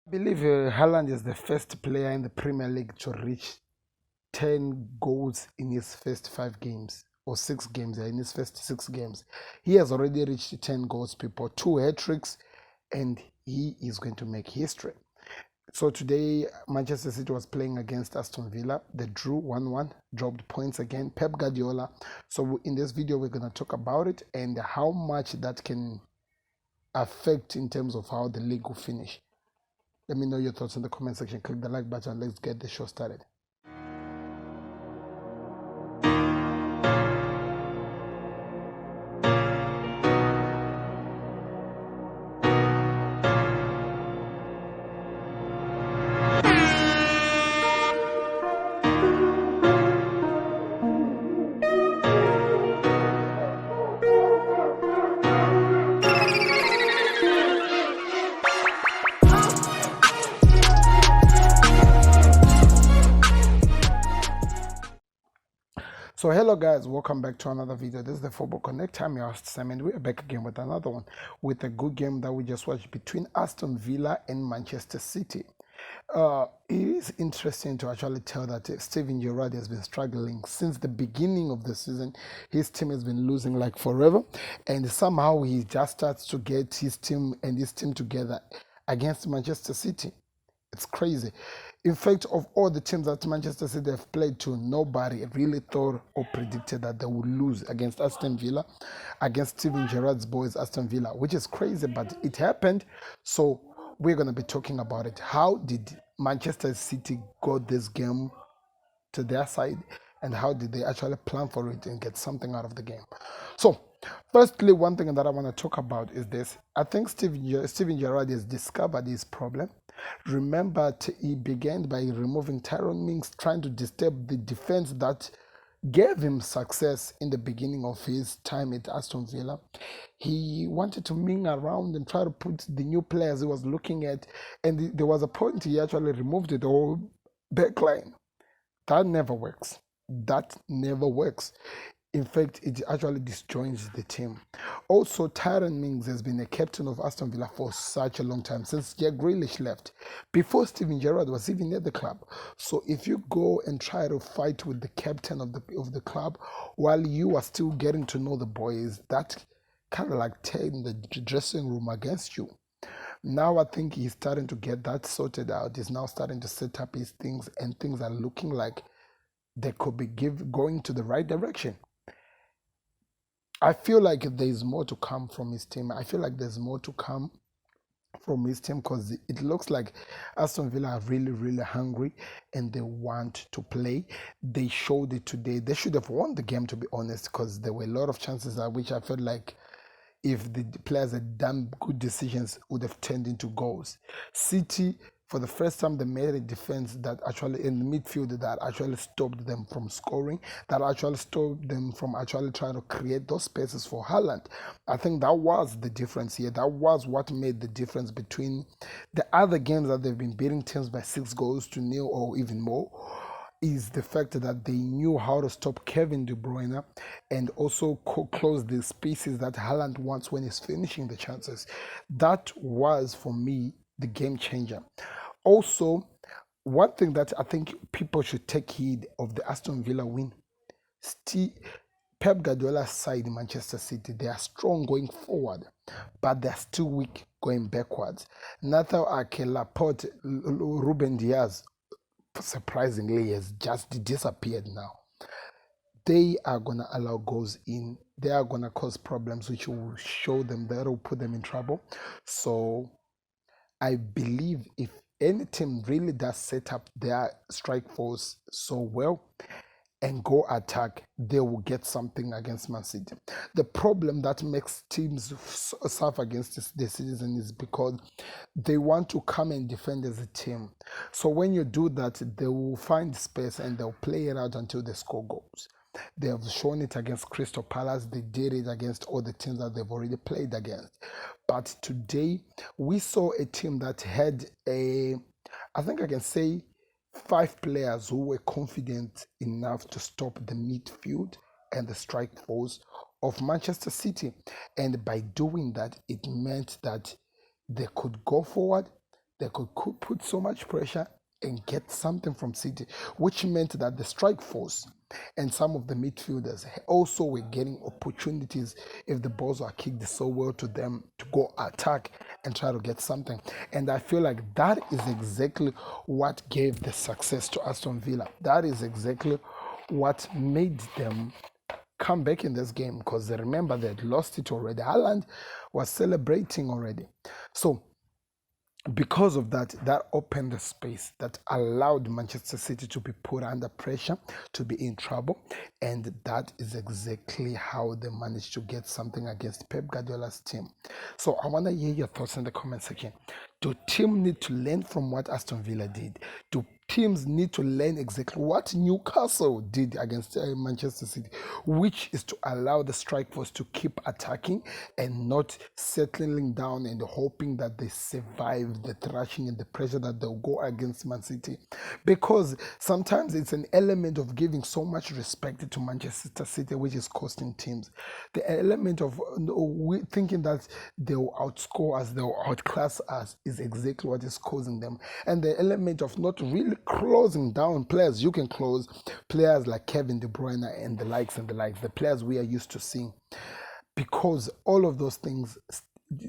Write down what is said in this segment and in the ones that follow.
I believe Haaland is the first player in the Premier League to reach 10 goals in his first 5 games or 6 games. In his first 6 games, he has already reached 10 goals, people, 2 hat-tricks, and he is going to make history. So today, Manchester City was playing against Aston Villa. They drew 1-1, dropped points again. Pep Guardiola. So in this video, we're going to talk about it and how much that can affect in terms of how the league will finish. Let me know your thoughts in the comment section. Click the like button. Let's get the show started. So hello guys, welcome back to another video. This is the Football Connect. I'm your host Simon. We are back again with another one, with a good game that we just watched between Aston Villa and Manchester City. It is interesting to actually tell that Steven Gerrard has been struggling since the beginning of the season. His team has been losing like forever, and somehow he just starts to get his team together against Manchester City. It's crazy. In fact, of all the teams that Manchester City have played to, nobody really thought or predicted that they would lose against Aston Villa, against Steven Gerrard's boys, Aston Villa, which is crazy, but it happened. So we're going to be talking about it. How did Manchester City got this game to their side, and how did they actually plan for it and get something out of the game? So firstly, one thing that I want to talk about is this. I think Steven Gerrard has discovered his problem. Remember, he began by removing Tyrone Mings, trying to disturb the defense that gave him success in the beginning of his time at Aston Villa. He wanted to ming around and try to put the new players he was looking at, and there was a point he actually removed the whole backline. That never works. That never works. In fact, it actually disjoins the team. Also, Tyrone Mings has been a captain of Aston Villa for such a long time, since Jack Grealish left, before Steven Gerrard was even at the club. So if you go and try to fight with the captain of the club while you are still getting to know the boys, that kind of like turn the dressing room against you. Now I think he's starting to get that sorted out. He's now starting to set up his things, and things are looking like they could be going to the right direction. I feel like there's more to come from his team. I feel like there's more to come from his team because it looks like Aston Villa are really, really hungry and they want to play. They showed it today. They should have won the game, to be honest, because there were a lot of chances at which I felt like if the players had done good decisions, would have turned into goals. City, for the first time, they made a defense that actually, in the midfield, that actually stopped them from scoring, that actually stopped them from actually trying to create those spaces for Haaland. I think that was the difference here. That was what made the difference between the other games that they've been beating teams by 6 goals to 0 or even more, is the fact that they knew how to stop Kevin De Bruyne and also close the spaces that Haaland wants when he's finishing the chances. That was, for me, the game changer. Also, one thing that I think people should take heed of the Aston Villa win, Pep Guardiola's side in Manchester City, they are strong going forward, but they're still weak going backwards. Nathan Ake, Laporte, Ruben Diaz, surprisingly, has just disappeared now. They are going to allow goals in. They are going to cause problems, which will show them, that will put them in trouble. So I believe if any team really does set up their strike force so well and go attack, they will get something against Man City. The problem that makes teams suffer against the season is because they want to come and defend as a team. So when you do that, they will find space and they'll play it out until they score goals. They have shown it against Crystal Palace. They did it against all the teams that they've already played against. But today, we saw a team that had I think I can say 5 players who were confident enough to stop the midfield and the strike force of Manchester City. And by doing that, it meant that they could go forward they could put so much pressure and get something from City, which meant that the strike force and some of the midfielders also were getting opportunities if the balls were kicked so well to them to go attack and try to get something. And I feel like that is exactly what gave the success to Aston Villa. That is exactly what made them come back in this game, because they remember they had lost it already. Haaland was celebrating already. So because of that, that opened the space that allowed Manchester City to be put under pressure, to be in trouble, and that is exactly how they managed to get something against Pep Guardiola's team. So I want to hear your thoughts in the comment section. Do teams need to learn from what Aston Villa did? Do teams need to learn exactly what Newcastle did against Manchester City, which is to allow the strike force to keep attacking and not settling down and hoping that they survive the thrashing and the pressure that they'll go against Man City? Because sometimes it's an element of giving so much respect to Manchester City, which is costing teams. The element of thinking that they'll outscore us, they'll outclass us, is exactly what is causing them. And the element of not really closing down players. You can close players like Kevin De Bruyne and the likes, the players we are used to seeing. Because all of those things,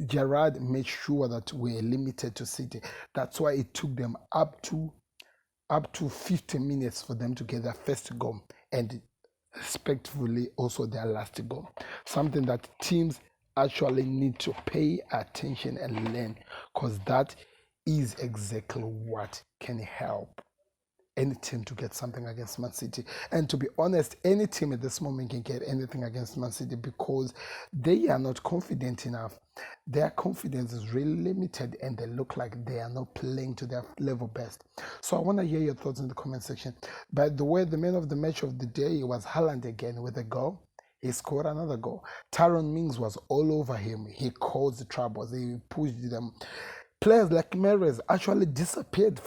Gerrard made sure that we're limited to City. That's why it took them up to 50 minutes for them to get their first goal, and respectively also their last goal. Something that teams actually need to pay attention and learn, because that is exactly what can help any team to get something against Man City. And to be honest, any team at this moment can get anything against Man City because they are not confident enough. Their confidence is really limited and they look like they are not playing to their level best. So I want to hear your thoughts in the comment section. By the way, the man of the match of the day was Haaland again with a goal. He scored another goal. Tyrone Mings was all over him. He caused the troubles. He pushed them. Players like Mahrez actually disappeared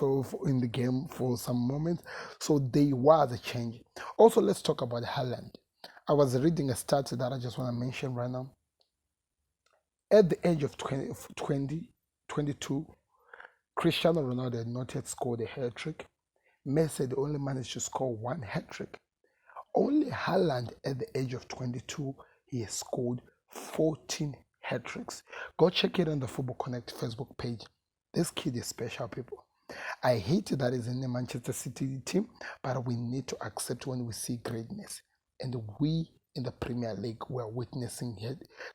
in the game for some moments, so there was a change. Also, let's talk about Haaland. I was reading a stat that I just want to mention right now. At the age of 22, Cristiano Ronaldo had not yet scored a hat-trick. Messi had only managed to score one hat-trick. Only Haaland at the age of 22, he has scored 14 hat-tricks. Go check it on the Football Connect Facebook page. This kid is special, people. I hate that he's in the Manchester City team, but we need to accept when we see greatness. And we in the Premier League, we're witnessing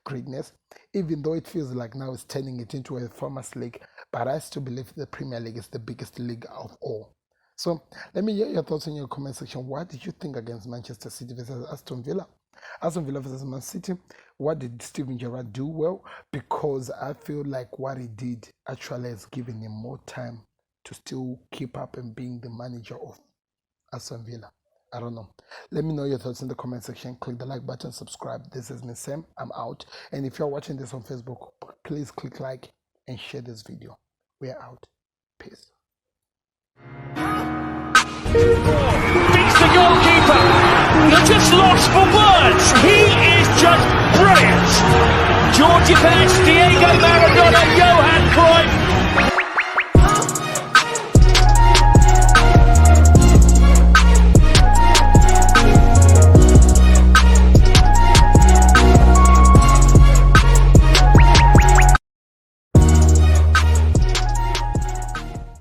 greatness, even though it feels like now it's turning it into a farmers league. But I still believe the Premier League is the biggest league of all. So let me hear your thoughts in your comment section. What did you think against Manchester City versus Aston Villa? Aston Villa versus Man City. What did Steven Gerrard do well? Because I feel like what he did actually has given him more time to still keep up and being the manager of Aston Villa. I don't know. Let me know your thoughts in the comment section. Click the like button, subscribe. This is me, Sam. I'm out. And if you're watching this on Facebook, please click like and share this video. We're out. Peace. Beats the goalkeeper. You're just lost for words. He is just brilliant. Georgie Best, Diego Maradona,